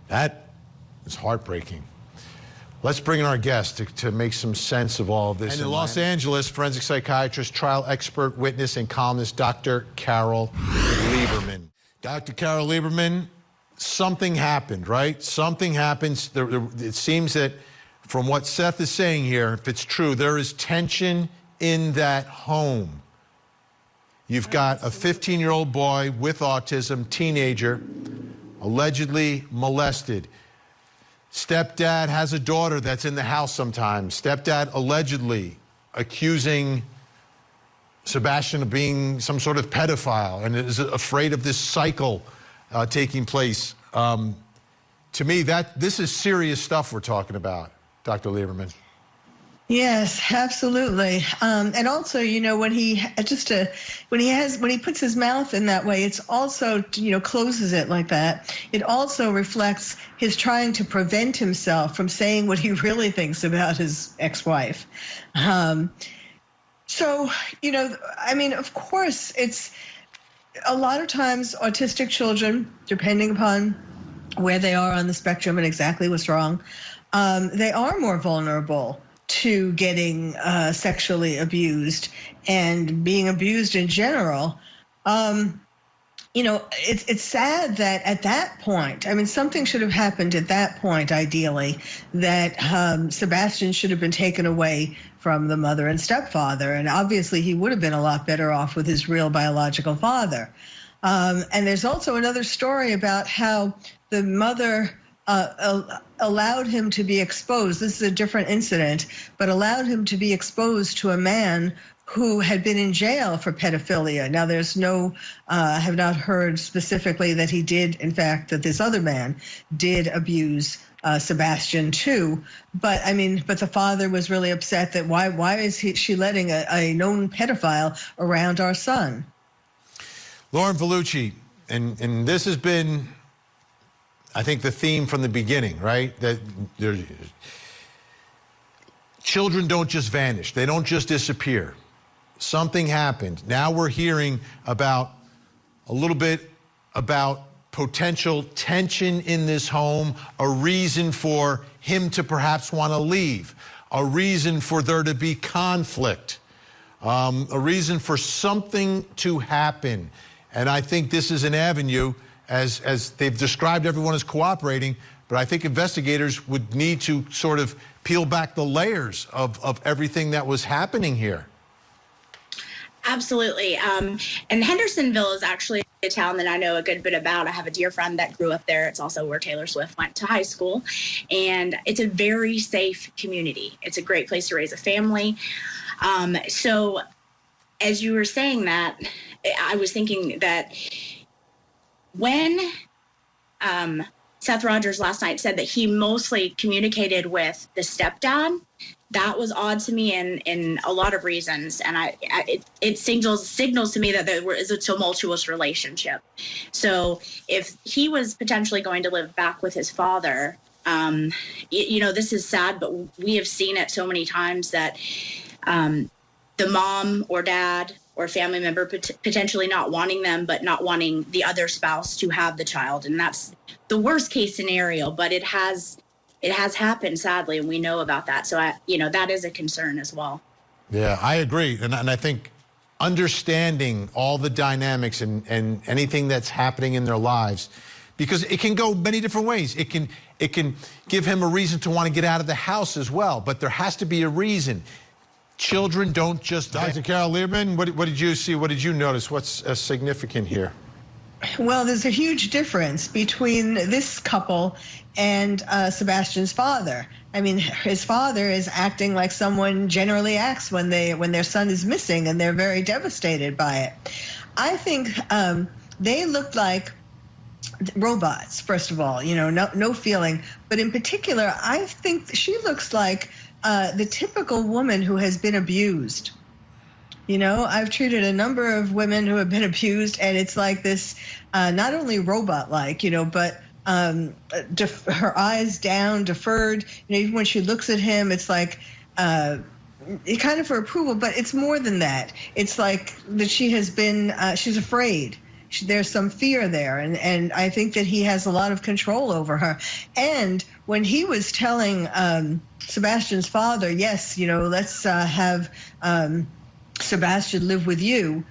That is heartbreaking. Let's bring in our guest to make some sense of all of this. And in Los Angeles, forensic psychiatrist, trial expert, witness, and columnist, Dr. Carol Lieberman. Dr. Carol Lieberman, something happened, right? Something happens. It seems that from what Seth is saying here, if it's true, there is tension in that home. You've got a 15-year-old boy with autism, teenager, allegedly molested. Stepdad has a daughter that's in the house sometimes. Stepdad allegedly accusing Sebastian of being some sort of pedophile and is afraid of this cycle taking place. To me, this is serious stuff we're talking about, Dr. Lieberman. Yes, absolutely. And also, when he puts his mouth in that way, it's also, closes it like that. It also reflects his trying to prevent himself from saying what he really thinks about his ex-wife. Of course, it's a lot of times autistic children, depending upon where they are on the spectrum and exactly what's wrong, they are more vulnerable to getting sexually abused and being abused in general. It's sad that at that point, something should have happened at that point, ideally, that Sebastian should have been taken away from the mother and stepfather. And obviously he would have been a lot better off with his real biological father. And there's also another story about how the mother allowed him to be exposed. This is a different incident, but allowed him to be exposed to a man who had been in jail for pedophilia. Now, there's have not heard specifically that he did, in fact, that this other man did abuse Sebastian too. But the father was really upset that why is she letting a known pedophile around our son? Lauren Vellucci, and this has been, I think, the theme from the beginning, right? That children don't just vanish. They don't just disappear. Something happened. Now we're hearing a little bit about potential tension in this home, a reason for him to perhaps want to leave, a reason for there to be conflict, a reason for something to happen. And I think this is an avenue, as they've described everyone as cooperating, but I think investigators would need to sort of peel back the layers of everything that was happening here. Absolutely. And Hendersonville is actually a town that I know a good bit about. I have a dear friend that grew up there. It's also where Taylor Swift went to high school. And it's a very safe community. It's a great place to raise a family. So as you were saying that, I was thinking that when Seth Rogers last night said that he mostly communicated with the stepdad, that was odd to me in a lot of reasons. And it signals to me that there is a tumultuous relationship. So if he was potentially going to live back with his father, this is sad, but we have seen it so many times that the mom or dad or family member potentially not wanting them, but not wanting the other spouse to have the child. And that's the worst case scenario, but it has happened, sadly, and we know about that. So, that is a concern as well. Yeah, I agree. And I think understanding all the dynamics and anything that's happening in their lives, because it can go many different ways. It can give him a reason to want to get out of the house as well, but there has to be a reason. Children don't just... Dr. Carol Lieberman, what did you see? What did you notice? What's significant here? Well, there's a huge difference between this couple and Sebastian's father. His father is acting like someone generally acts when their son is missing, and they're very devastated by it. I think they looked like robots, first of all, no feeling. But in particular, I think she looks like the typical woman who has been abused. I've treated a number of women who have been abused, and it's like this, not only robot-like, but her eyes down, deferred. Even when she looks at him, it's like kind of for approval, but it's more than that. It's like that she has been, she's afraid. there's some fear there, and I think that he has a lot of control over her. And when he was telling Sebastian's father, yes, let's have Sebastian live with you,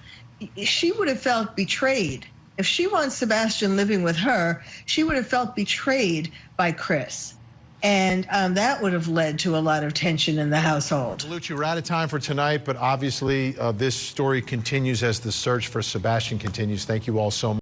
she would have felt betrayed. If she wants Sebastian living with her, she would have felt betrayed by Chris. And that would have led to a lot of tension in the household. Lucia, we're out of time for tonight, but obviously this story continues as the search for Sebastian continues. Thank you all so much.